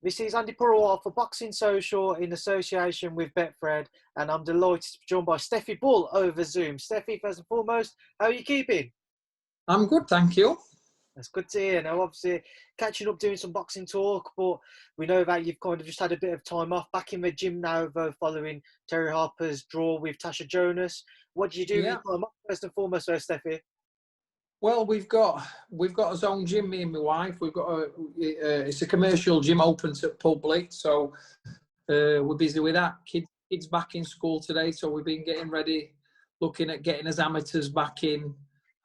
This is Andy Purewal for Boxing Social in association with Betfred, and I'm delighted to be joined by Stefy Bull over Zoom. Stefy, first and foremost, how are you keeping? I'm good, thank you. That's good to hear. Now, obviously, catching up, doing some boxing talk, but we know that you've kind of just had a bit of time off. Back in the gym now, though, following Terry Harper's draw with ThanderZ. What did you do with your time off, first and foremost, Stefy? Well, we've got his own gym, me and my wife. We've got it's a commercial gym open to public, so we're busy with that. Kids back in school today, so we've been getting ready, looking at getting us amateurs back in,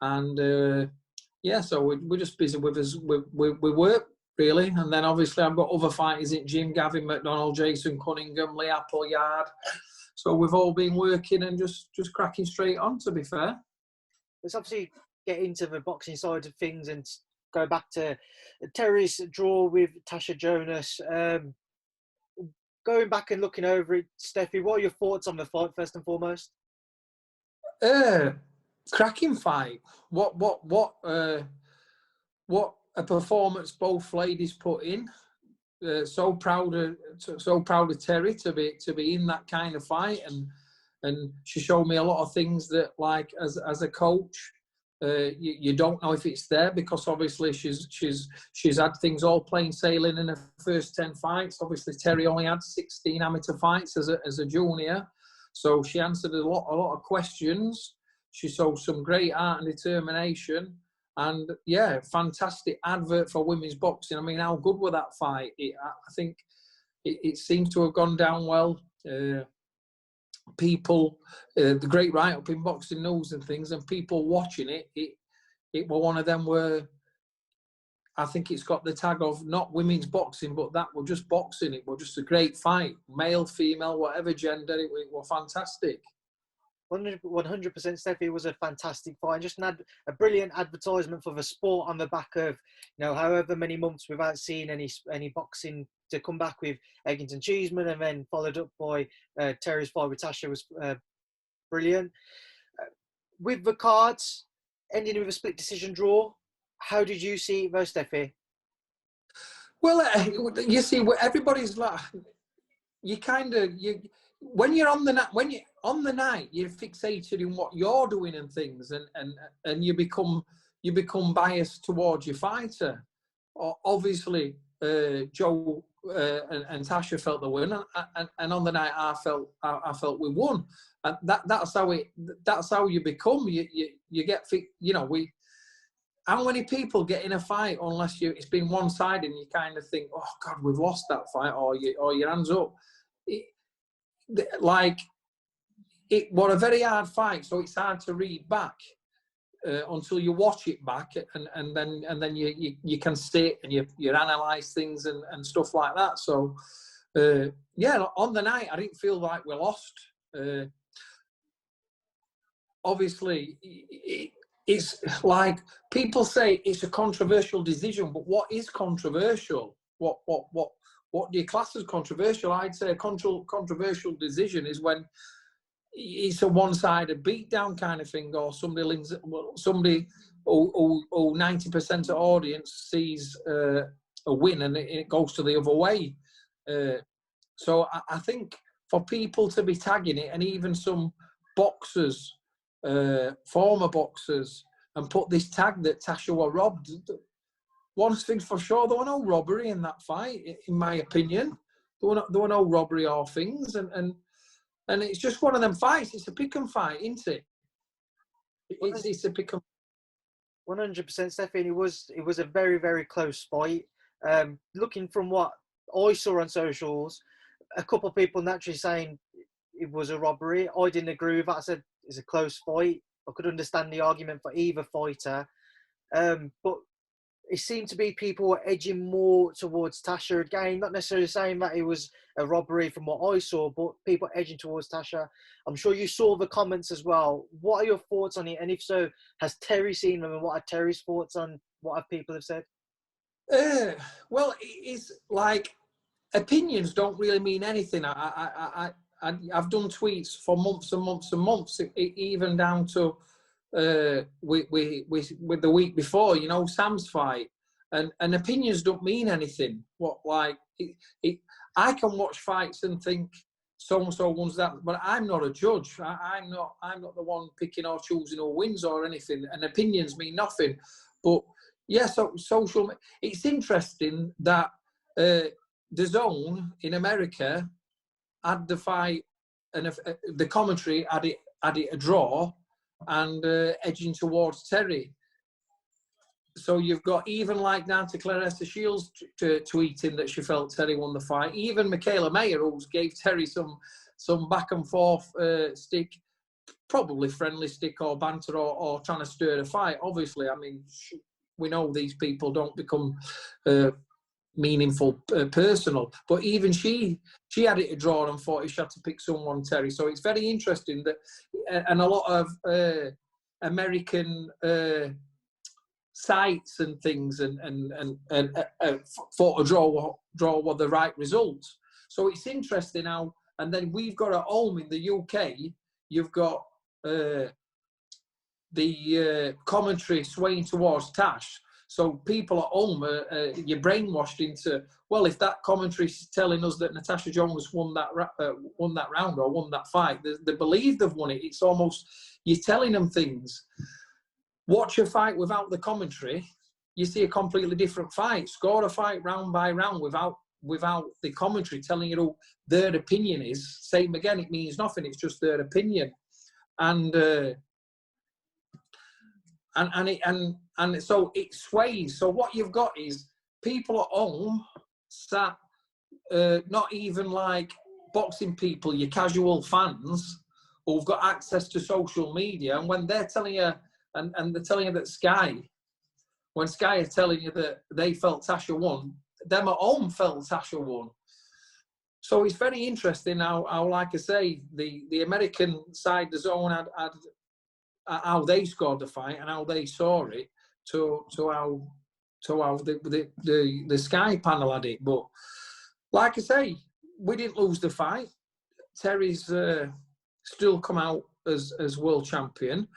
and yeah, so we're just busy with work really. And then obviously I've got other fighters in gym: Gavin McDONNELL, Jason Cunningham, Lee Appleyard. So we've all been working and just cracking straight on. To be fair, let's obviously get into the boxing side of things and go back to Terry's draw with ThanderZ. Going back and looking over it, Stefy, what are your thoughts on the fight, first and foremost? Cracking fight. What a performance both ladies put in. So proud of Terry to be in that kind of fight, and she showed me a lot of things that, like, as a coach, you don't know if it's there, because obviously she's had things all plain sailing in her first 10 fights. Obviously Terry only had 16 amateur fights as a junior, so she answered a lot of questions. She showed some great art and determination, and yeah, fantastic advert for women's boxing. I mean, how good was that fight? I think it seems to have gone down well. People, the great write-up in Boxing News and things, and people watching it were one of them where I think it's got the tag of not women's boxing, but that were just boxing. It was just a great fight, male, female, whatever gender. It was fantastic. 100%, Stefy. It was a fantastic fight, just a brilliant advertisement for the sport on the back of, you know, however many months without seeing any boxing, to come back with Eggington Cheeseman, and then followed up by Terry's fight with Tasha was brilliant. With the cards ending with a split decision draw, how did you see it, though, Stefy? Well, you see, everybody's like, when you're on the night, you're fixated in what you're doing and things, and you become biased towards your fighter. Obviously, Joe and Tasha felt the win, and on the night I felt we won, and that's how you become. You get, you know, how many people get in a fight unless it's been one-sided, and you kind of think, oh God, we've lost that fight, or your hands up. It was a very hard fight, so it's hard to read back until you watch it back, and then you can sit and you analyse things and stuff like that. So yeah, on the night I didn't feel like we lost. Obviously, it's like people say it's a controversial decision, but what is controversial? What do you class as controversial? I'd say a controversial decision is when it's a one-sided beatdown kind of thing, or somebody who 90% of the audience sees a win and it goes to the other way. So I think for people to be tagging it, and even some boxers, former boxers, and put this tag that Tasha were robbed. One thing's for sure, there were no robbery in that fight, in my opinion. There were no robbery or things, and it's just one of them fights. It's a pick and fight, isn't it? It's a pick and. 100%, Stefy. It was a very, very close fight. Looking from what I saw on socials, a couple of people naturally saying it was a robbery. I didn't agree with that. I said it's a close fight. I could understand the argument for either fighter, but it seemed to be people were edging more towards Tasha again, not necessarily saying that it was a robbery from what I saw, but people edging towards Tasha. I'm sure you saw the comments as well. What are your thoughts on it? And if so, has Terry seen them, and what are Terry's thoughts on what people have said? Well, it's like opinions don't really mean anything. I've done tweets for months and months and months, even down to with the week before, you know, Sam's fight, and opinions don't mean anything. I can watch fights and think so and so wins that, but I'm not a judge. I'm not the one picking or choosing who wins or anything. And opinions mean nothing. But yeah, so social. It's interesting that the Zone in America had the fight, and the commentary had it a draw, and edging towards Terry. So you've got even like down to Claressa Shields tweeting that she felt Terry won the fight. Even Michaela Mayer, who gave Terry some back and forth stick, probably friendly stick or banter or trying to stir the fight. Obviously, I mean, we know these people don't become meaningful, personal. But even she had it a draw and thought she had to pick someone, Terry. So it's very interesting that, and a lot of American sites and things and thought a draw were the right results. So it's interesting how, and then we've got at home in the UK, you've got the commentary swaying towards Tash. So people at home, you're brainwashed into, well, if that commentary is telling us that Natasha Jonas won that round or won that fight, they believe they've won it. It's almost, you're telling them things. Watch a fight without the commentary, you see a completely different fight. Score a fight round by round without the commentary telling you who their opinion is. Same again, it means nothing. It's just their opinion, and so it sways. So what you've got is people at home sat, not even like boxing people, your casual fans who've got access to social media, and when they're telling you. And they're telling you that when Sky are telling you that they felt Tasha won, them at home felt Tasha won. So it's very interesting how like I say, the American side, the Zone had how they scored the fight and how they saw it to how the Sky panel had it. But like I say, we didn't lose the fight. Terry's still come out as world champion.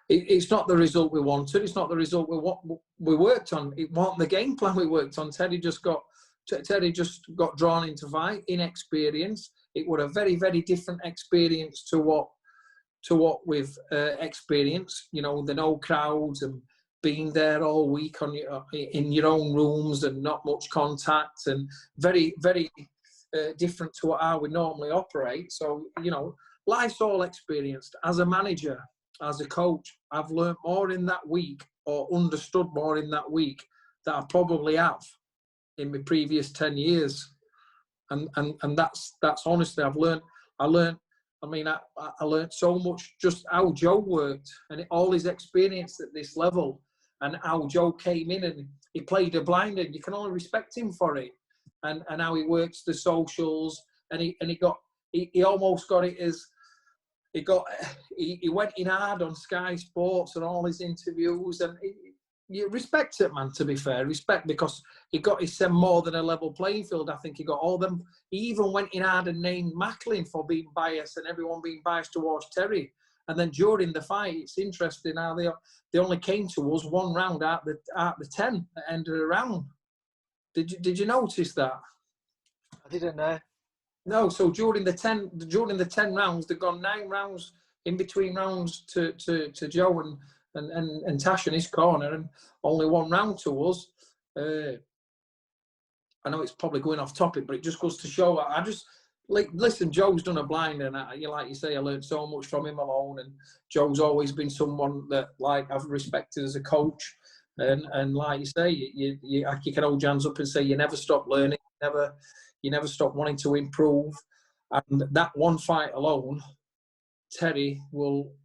It's not the result we wanted. It's not the result we worked on. It wasn't the game plan we worked on. Terry just got drawn into fight, inexperience. It was a very, very different experience to what we've experienced. You know, the no crowds and being there all week in your own rooms and not much contact, and very, very different to how we normally operate. So, you know, life's all experienced. As a manager, as a coach, I've learned more in that week, or understood more in that week, that I probably have in my previous 10 years. And that's honestly, I learned so much just how Joe worked and all his experience at this level, and how Joe came in and he played a blinder. You can only respect him for it, and how he works the socials, and he almost got it as, he went in hard on Sky Sports and all his interviews, and you respect it, man, to be fair. Respect, because he got his more than a level playing field. I think he got all them. He even went in hard and named Macklin for being biased and everyone being biased towards Terry. And then during the fight, it's interesting how they only came to us one round out the 10 at the end of the round. Did you notice that? I didn't know. No, so during the 10 rounds, they've gone 9 rounds in between rounds to Joe and Tash in his corner, and only 1 round to us. I know it's probably going off topic, but it just goes to show. I just listen. Joe's done a blind, and like you say, I learned so much from him alone. And Joe's always been someone that I've respected as a coach. And like you say, you can hold your hands up and say you never stop learning, you never stop wanting to improve. And that one fight alone, Terry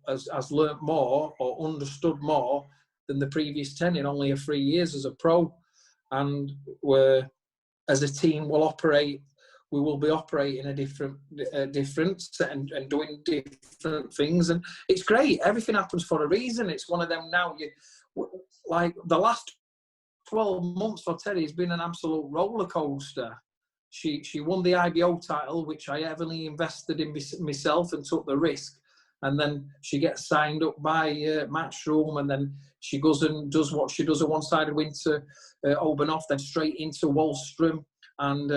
has learnt more or understood more than the previous 10 in only 3 years as a pro. And as a team, we will be operating a different and doing different things. And it's great. Everything happens for a reason. It's one of them now. Like the last 12 months for Terry has been an absolute roller coaster. She won the IBO title, which I heavily invested in myself and took the risk. and then she gets signed up by Matchroom, and then she goes and does what she does a one-sided win to Obernoff, then straight into Wallstrom, and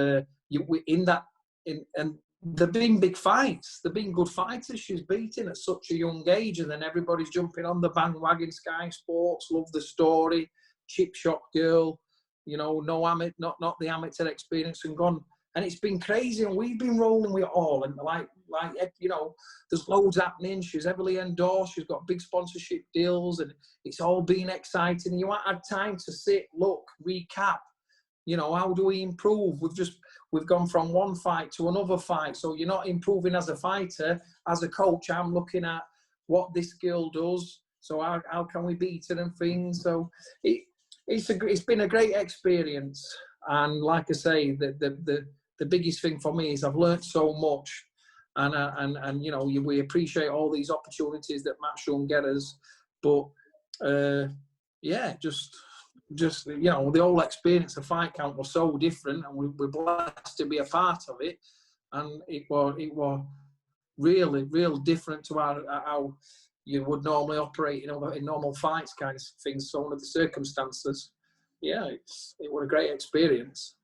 and they've been big fights. They've been good fighters she's beaten at such a young age, and then everybody's jumping on the bandwagon. Sky Sports love the story. Chip shop girl, you know, not the amateur experience, and gone. And it's been crazy, and we've been rolling with it all. And like you know, there's loads happening. She's heavily endorsed. She's got big sponsorship deals, and it's all been exciting. And you haven't had time to sit, look, recap. You know, how do we improve? We've gone from one fight to another fight. So you're not improving as a fighter. As a coach, I'm looking at what this girl does. So how can we beat her and things? So it's been a great experience. And like I say, the biggest thing for me is I've learnt so much. And you know, we appreciate all these opportunities that Matchroom get us. But yeah, just you know, the whole experience of fight camp was so different, and we're blessed to be a part of it. And it was really different to how you would normally operate, you know, in normal fights kind of things. So under the circumstances, yeah, it was a great experience.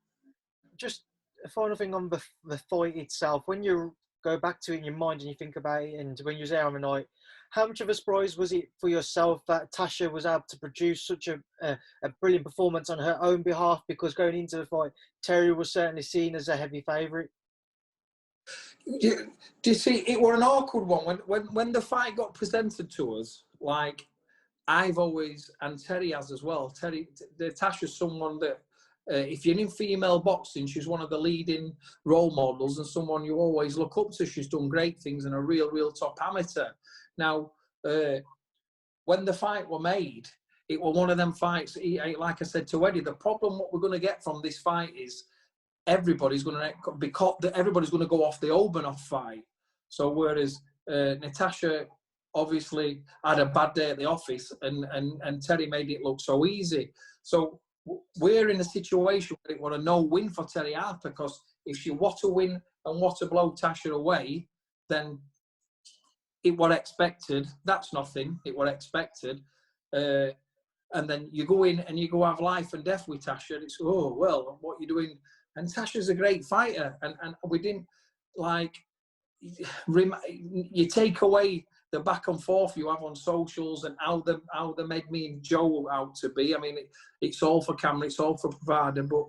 Just a final thing on the fight itself. When you go back to it in your mind and you think about it, and when you was there on the night, how much of a surprise was it for yourself that Tasha was able to produce such a brilliant performance on her own behalf? Because going into the fight, Terry was certainly seen as a heavy favourite. Do you see, it was an awkward one. When the fight got presented to us, like I've always, and Terry has as well, Tasha's someone that, if you're in female boxing, she's one of the leading role models and someone you always look up to. She's done great things and a real top amateur. Now, when the fight were made, it was one of them fights, like I said to Eddie, the problem what we're going to get from this fight is everybody's going to go off the Obernoff fight. So whereas Natasha obviously had a bad day at the office, and Terry made it look so easy. So we're in a situation where it was a no-win for Terry Harper, because if she were to win and were to blow Tasha away, then it was expected. That's nothing. It was expected. And then you go in and you go have life and death with Tasha, and it's, oh, well, what are you doing? And Tasha's a great fighter. And we didn't, like, you take away the back and forth you have on socials and how they made me and Joe out to be. I mean, it's all for camera, it's all for provider, but,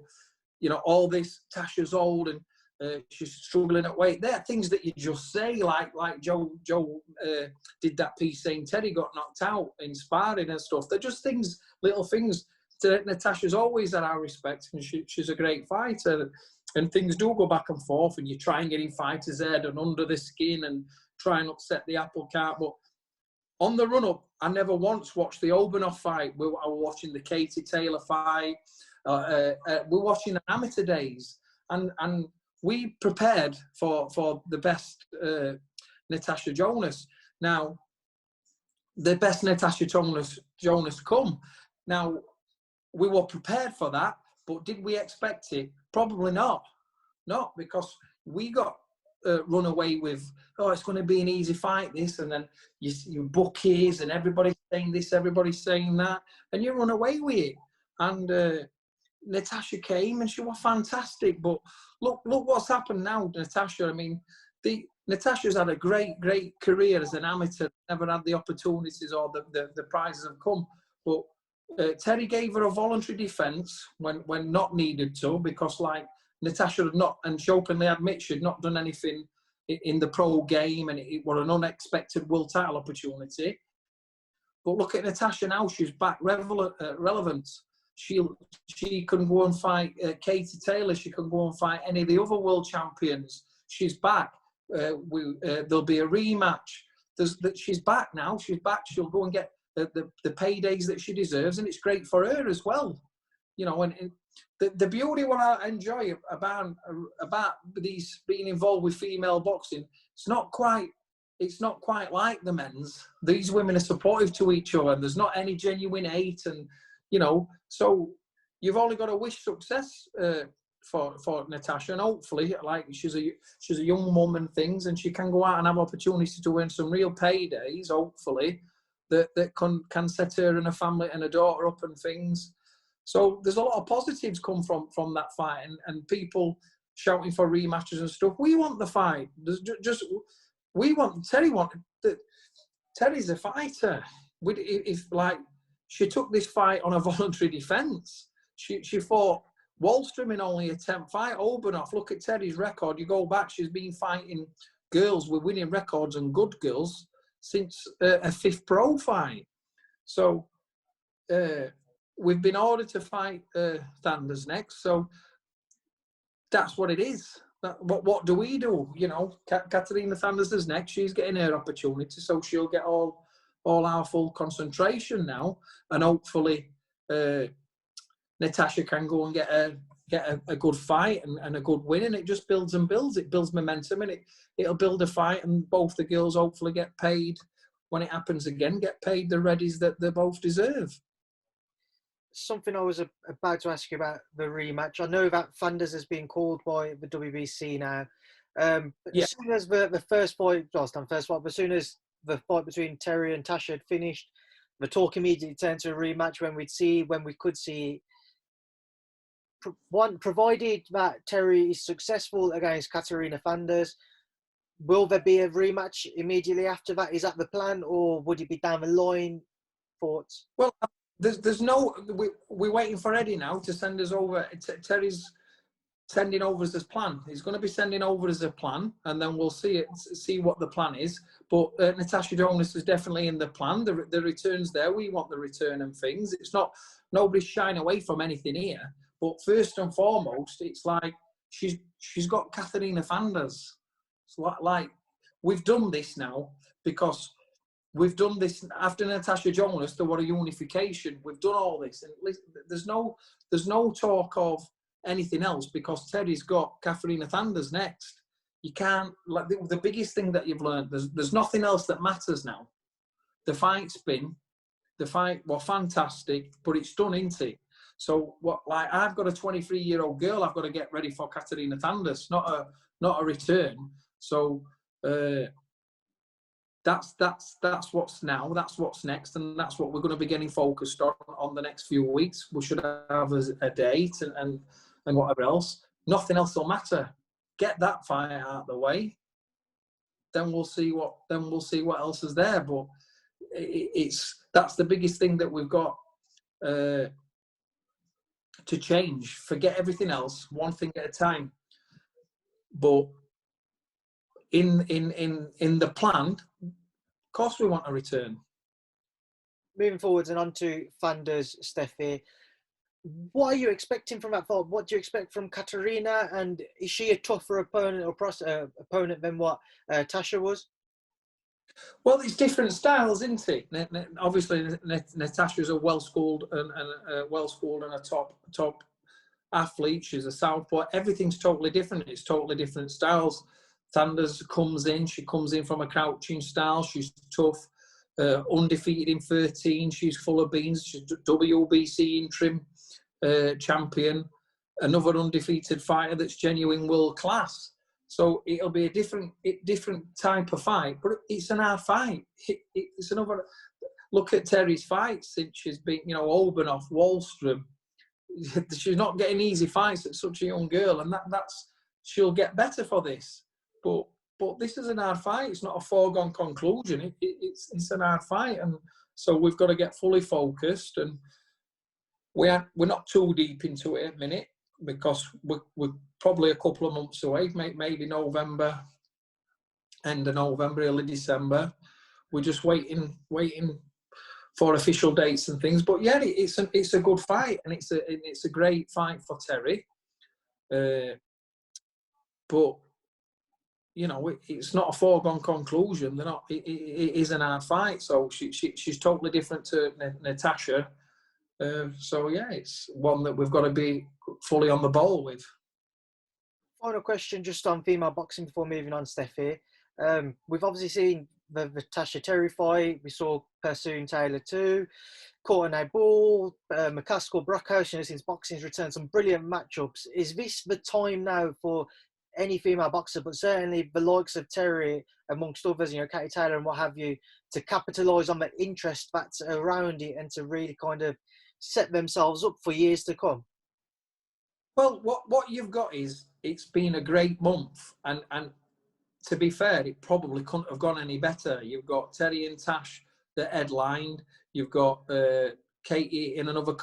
you know, all this, Tasha's old and she's struggling at weight. They're things that you just say, like Joe did that piece saying Teddy got knocked out in sparring and stuff. They're just things, little things. Natasha's always had our respect, and she's a great fighter. And things do go back and forth, and you try and get in fighters' head and under the skin and try and upset the apple cart. But on the run-up, I never once watched the Obernoff fight. I was watching the Katie Taylor fight. We're watching the amateur days. And we prepared for the best Natasha Jonas. Now, the best Natasha Jonas come. Now, we were prepared for that, but did we expect it? Probably not. Not because we got run away with, oh, it's going to be an easy fight, this, and then you bookies and everybody's saying this, everybody's saying that, and you run away with it. And Natasha came and she was fantastic. But look what's happened now, Natasha. I mean, Natasha's had a great career as an amateur, never had the opportunities or the prizes have come. But Terry gave her a voluntary defence when not needed to, because like Natasha had not, and she openly admits she'd not done anything in the pro game, and it was an unexpected world title opportunity. But look at Natasha now; she's back relevant. She can go and fight Katie Taylor. She can go and fight any of the other world champions. She's back. There'll be a rematch. She's back now. She's back. She'll go and get the paydays that she deserves, and it's great for her as well. You know, and the beauty what I enjoy about these being involved with female boxing, it's not quite like the men's. These women are supportive to each other, and there's not any genuine hate, and you know, so you've only got to wish success for Natasha, and hopefully, like, she's a young mum and things, and she can go out and have opportunities to win some real paydays, hopefully, that can set her and her family and her daughter up and things. So there's a lot of positives come from that fight, and people shouting for rematches and stuff. We want the fight. Terry's a fighter. If like, she took this fight on a voluntary defence. She fought Wallstrom in only a 10th fight. Obernoff, look at Terry's record. You go back, she's been fighting girls with winning records and good girls since a 5th pro fight. So we've been ordered to fight Thanderz next. So that's what it is. What do we do? You know, Katarina Thanderz is next. She's getting her opportunity, so she'll get all our full concentration now, and hopefully Natasha can go and get a good fight and a good win, and it just builds and builds. It builds momentum, and it'll build a fight, and both the girls hopefully get paid when it happens again. Get paid the readies that they both deserve. Something I was about to ask you about the rematch. I know that Thanderz has been called by the WBC now. But yeah. As soon as the first fight, but as soon as the fight between Terry and Tasha had finished, the talk immediately turned to a rematch when we could see. Provided that Terry is successful against Katarina Thanderz, will there be a rematch immediately after that? Is that the plan, or would it be down the line? Thoughts? Well, there's no. We're waiting for Eddie now to send us over. Terry's sending over as a plan. He's going to be sending over as a plan, and then we'll see what the plan is. But Natasha Jonas is definitely in the plan. The return's there. We want the return and things. It's not, nobody's shying away from anything here. But first and foremost, it's like she's got Katarina Thanderz. It's like we've done this now because we've done this after Natasha Jonas. There was a unification. We've done all this, and there's no talk of anything else because Terry's got Katarina Thanderz next. You can't, like, the biggest thing that you've learned. There's nothing else that matters now. The fight was fantastic, but it's done, isn't it? So I've got a 23-year-old girl. I've got to get ready for Katarina Thanderz, not a return. So that's what's now. That's what's next, and that's what we're going to be getting focused on the next few weeks. We should have a date and whatever else. Nothing else will matter. Get that fight out of the way. Then we'll see what else is there. But that's the biggest thing that we've got to change. Forget everything else, one thing at a time. But in the plan, of course we want a return. Moving forwards and on to Thanderz, Stefy. What are you expecting from that fight? What do you expect from Katarina? And is she a tougher opponent or opponent than what Tasha was? Well, it's different styles, isn't it? Obviously, Natasha's a well-schooled and a top athlete. She's a southpaw. Everything's totally different. It's totally different styles. Thanderz comes in from a crouching style. She's tough, undefeated in 13. She's full of beans. She's WBC interim champion. Another undefeated fighter that's genuine world class. So it'll be a different type of fight, but it's an hard fight. It's another. Look at Terry's fights since she's been, Obernoff, Wallstrom. She's not getting easy fights at such a young girl, and that's she'll get better for this. But this is an hard fight. It's not a foregone conclusion. It's an hard fight, and so we've got to get fully focused. And we're not too deep into it at the minute because we're probably a couple of months away, maybe November, end of November, early December. We're just waiting for official dates and things. But yeah, it's a good fight, and it's a great fight for Terry. But it's not a foregone conclusion. They're not. It is an hard fight. So she's totally different to Natasha. So yeah, it's one that we've got to be fully on the ball with. Final question, just on female boxing before moving on, Stefy. We've obviously seen the Tasha Terry fight. We saw Pursuing Taylor too. Courtney Ball, McCaskill, Brockhouse, since boxing's returned, some brilliant matchups. Is this the time now for any female boxer, but certainly the likes of Terry, amongst others, Katie Taylor and what have you, to capitalise on the interest that's around it and to really kind of set themselves up for years to come? Well, what you've got is, it's been a great month, and to be fair, it probably couldn't have gone any better. You've got Terry and Tash that headlined. You've got Katie in another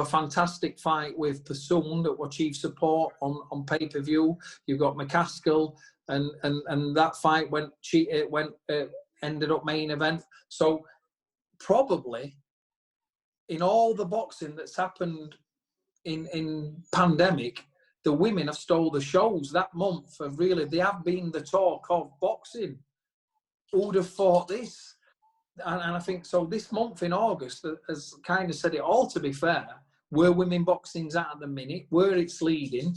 fantastic fight with Pursuing that were chief support on pay-per-view. You've got McCaskill, and that fight ended up main event. So probably in all the boxing that's happened in pandemic, the women have stole the shows that month. They have been the talk of boxing. Who would have thought this? And I think so. This month in August has kind of said it all. To be fair, where women boxing's at the minute, where it's leading.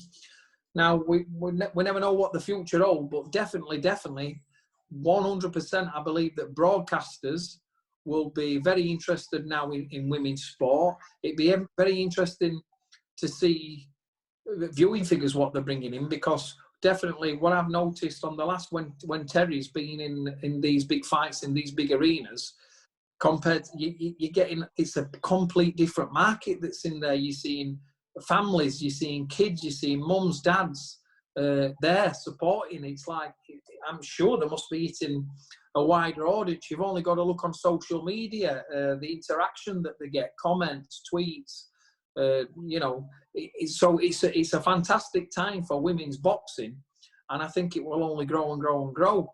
Now we never know what the future holds, but definitely, 100%, I believe that broadcasters will be very interested now in women's sport. It'd be very interesting to see viewing figures, what they're bringing in, because definitely what I've noticed on the last, when Terry's been in these big fights in these big arenas, compared to, you're getting, it's a complete different market that's in there. You're seeing families, you're seeing kids, you're seeing mums, dads there supporting. It's like, I'm sure they must be hitting a wider audience. You've only got to look on social media, the interaction that they get, comments, tweets. So it's a fantastic time for women's boxing, and I think it will only grow and grow and grow.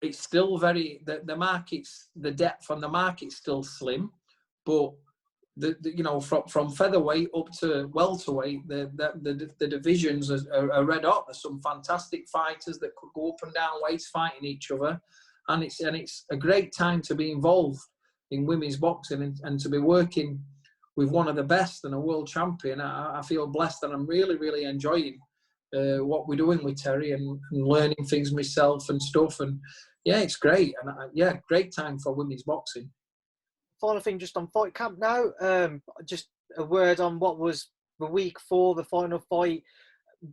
It's still very, the market's, the depth on the market's still slim, but from featherweight up to welterweight, the divisions are red hot. There's some fantastic fighters that could go up and down weights fighting each other, and it's a great time to be involved in women's boxing and to be working with one of the best and a world champion. I feel blessed, and I'm really, really enjoying what we're doing with Terry and learning things myself and stuff. And yeah, it's great. And great time for women's boxing. Final thing, just on fight camp now, just a word on what was the week 4, the final fight.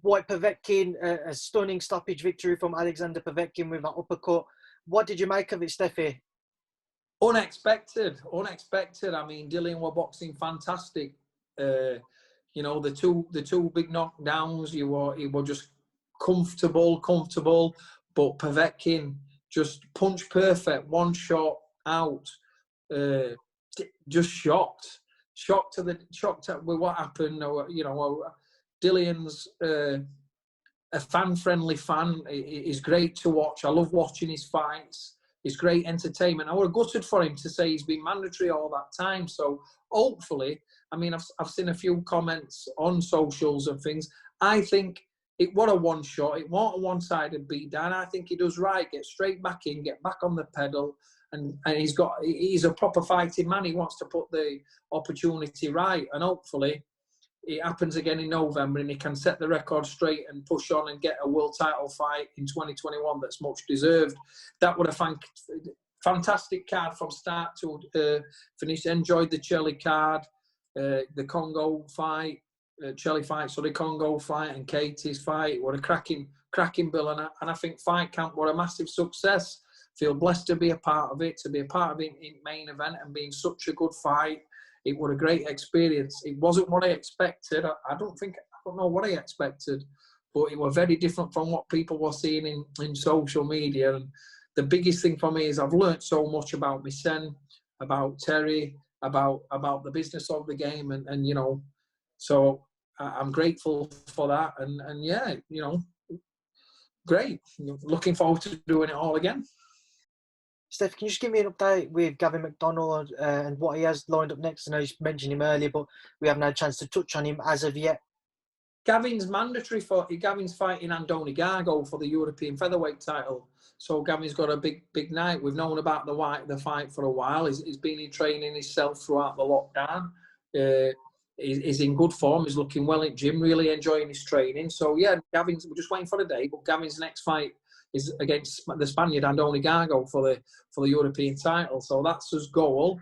WHYTE-POVETKIN, a stunning stoppage victory from Alexander Povetkin with that uppercut. What did you make of it, Stefy? Unexpected. I mean, Dillian were boxing fantastic. The two big knockdowns, you were just comfortable. But Povetkin just punch perfect, one shot out. Just shocked with what happened. Dillian's a fan-friendly fan. He's great to watch. I love watching his fights. It's great entertainment. I was gutted for him to say he's been mandatory all that time. So hopefully, I mean, I've seen a few comments on socials and things. I think it was a one shot. It wasn't a one-sided beatdown. I think he does right. Get straight back in, get back on the pedal. And he's a proper fighting man. He wants to put the opportunity right. And hopefully it happens again in November and he can set the record straight and push on and get a world title fight in 2021 that's much deserved. That would have fantastic card from start to finish. Enjoyed the Chelly card, the Congo fight, Chelly fight, so the Congo fight and Katie's fight. What a cracking bill. And I think fight camp was a massive success. Feel blessed to be a part of it, in main event and being such a good fight. It was a great experience. It wasn't what I expected. I don't know what I expected, but it was very different from what people were seeing in social media. And the biggest thing for me is I've learned so much about my son, about Terry, about the business of the game, and so I'm grateful for that. And yeah, great. Looking forward to doing it all again. Steph, can you just give me an update with Gavin McDONNELL and what he has lined up next? I know you mentioned him earlier, but we haven't had a chance to touch on him as of yet. Gavin's fighting Andoni Gargo for the European featherweight title. So Gavin's got a big night. We've known about the fight for a while. He's been in training himself throughout the lockdown. He's in good form. He's looking well in gym, really enjoying his training. So yeah, we're just waiting for the day. But Gavin's next fight is against the Spaniard Andoni Gargo for the European title. So that's his goal,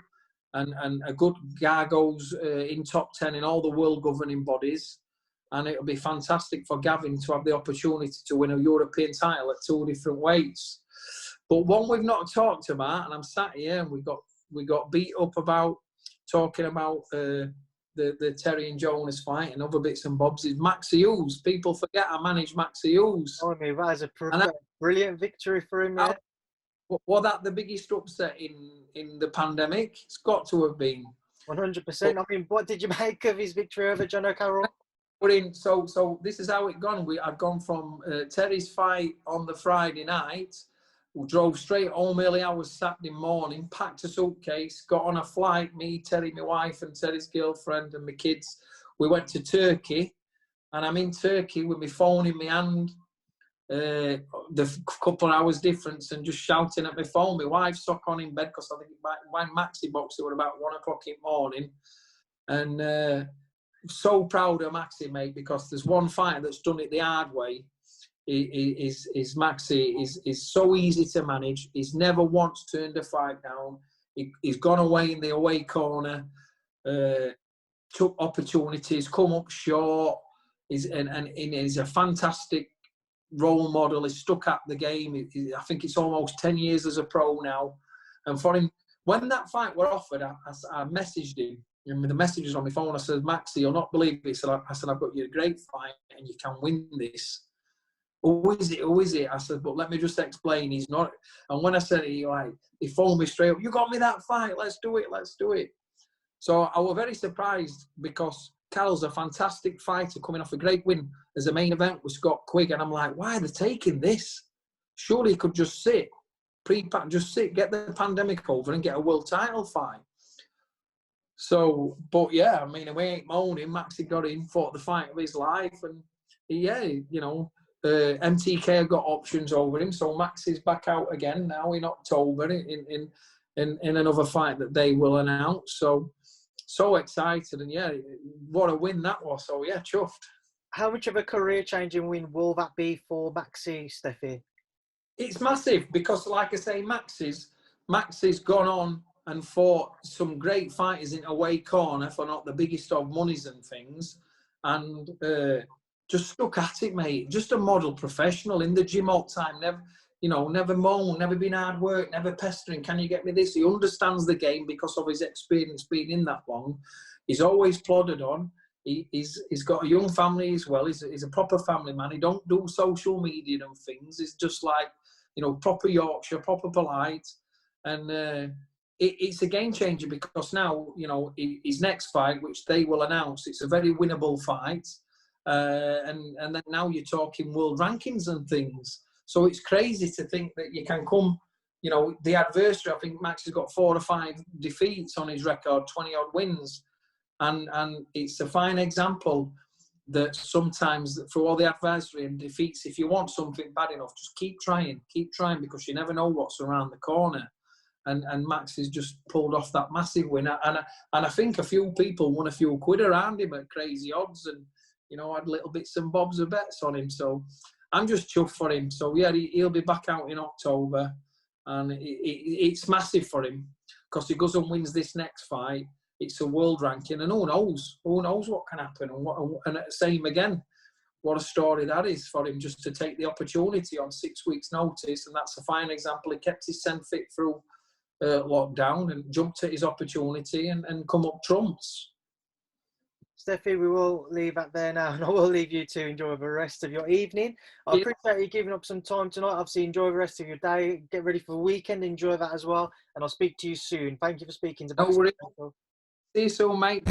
and a good Gargo's in top 10 in all the world governing bodies, and it'll be fantastic for Gavin to have the opportunity to win a European title at 2 different weights. But one we've not talked about, and I'm sat here and we got beat up about talking about the Terry and Jonas fight and other bits and bobs, is MAXI HUGHES. People forget I managed MAXI HUGHES. Oh, I mean, that is a brilliant victory for him, yeah. Was that the biggest upset in the pandemic? It's got to have been. 100%. I mean, what did you make of his victory over John O'Carroll? So this is how it gone. I'd gone from Terry's fight on the Friday night. We drove straight home early hours Saturday morning, packed a suitcase, got on a flight, me, Terry, my wife, and Terry's girlfriend and my kids. We went to Turkey, and I'm in Turkey with my phone in my hand, the couple of hours difference, and just shouting at my phone. My wife's sock on in bed because I think my Maxi box, it was about 1 o'clock in the morning. And so proud of Maxi, mate, because there's one fighter that's done it the hard way. Is Maxi is so easy to manage. He's never once turned a fight down. He's gone away in the away corner, took opportunities, come up short. He's a fantastic role model. He's stuck at the game. I think it's almost 10 years as a pro now. And for him, when that fight were offered, I messaged him. And with the messages on my phone, I said, "Maxi, you'll not believe it." I said, "I've got you a great fight, and you can win this." Who is it? Who is it? I said, "But let me just explain. He's not." And when I said it, he phoned me straight up. "You got me that fight. Let's do it. Let's do it." So I was very surprised because Carl's a fantastic fighter coming off a great win as a main event with Scott Quigg. And I'm like, why are they taking this? Surely he could just sit, pre-pack, just sit, get the pandemic over and get a world title fight. So, but yeah, I mean, we ain't moaning. Maxi got in, fought the fight of his life. And yeah, you know, MTK got options over him, so Max is back out again now in October in another fight that they will announce. So excited, and yeah, what a win that was. So yeah, chuffed. How much of a career-changing win will that be for Maxi, Stefy? It's massive because, like I say, Maxi's gone on and fought some great fighters in away corner for not the biggest of monies and things, and just stuck at it, mate. Just a model professional in the gym all the time. Never moan, never been hard work, never pestering. Can you get me this? He understands the game because of his experience being in that long. He's always plodded on. He's got a young family as well. He's a proper family man. He don't do social media and things. He's just like, proper Yorkshire, proper polite. And it's a game changer because now, his next fight, which they will announce, it's a very winnable fight. And then now you're talking world rankings and things. So it's crazy to think that you can come, the adversary, I think Max has got 4 or 5 defeats on his record, 20-odd wins. And it's a fine example that sometimes through all the adversary and defeats, if you want something bad enough, just keep trying because you never know what's around the corner. And Max has just pulled off that massive win. And I think a few people won a few quid around him at crazy odds and, had little bits and bobs of bets on him. So I'm just chuffed for him. So yeah, he'll be back out in October. And it's massive for him because he goes and wins this next fight. It's a world ranking, and who knows what can happen. And same again, what a story that is for him just to take the opportunity on 6 weeks' notice. And that's a fine example. He kept his scent fit through lockdown and jumped at his opportunity and come up trumps. Stefy, we will leave that there now, and I will leave you to enjoy the rest of your evening. I appreciate you giving up some time tonight. Obviously, enjoy the rest of your day. Get ready for the weekend. Enjoy that as well. And I'll speak to you soon. Thank you for speaking to me. See you soon, mate.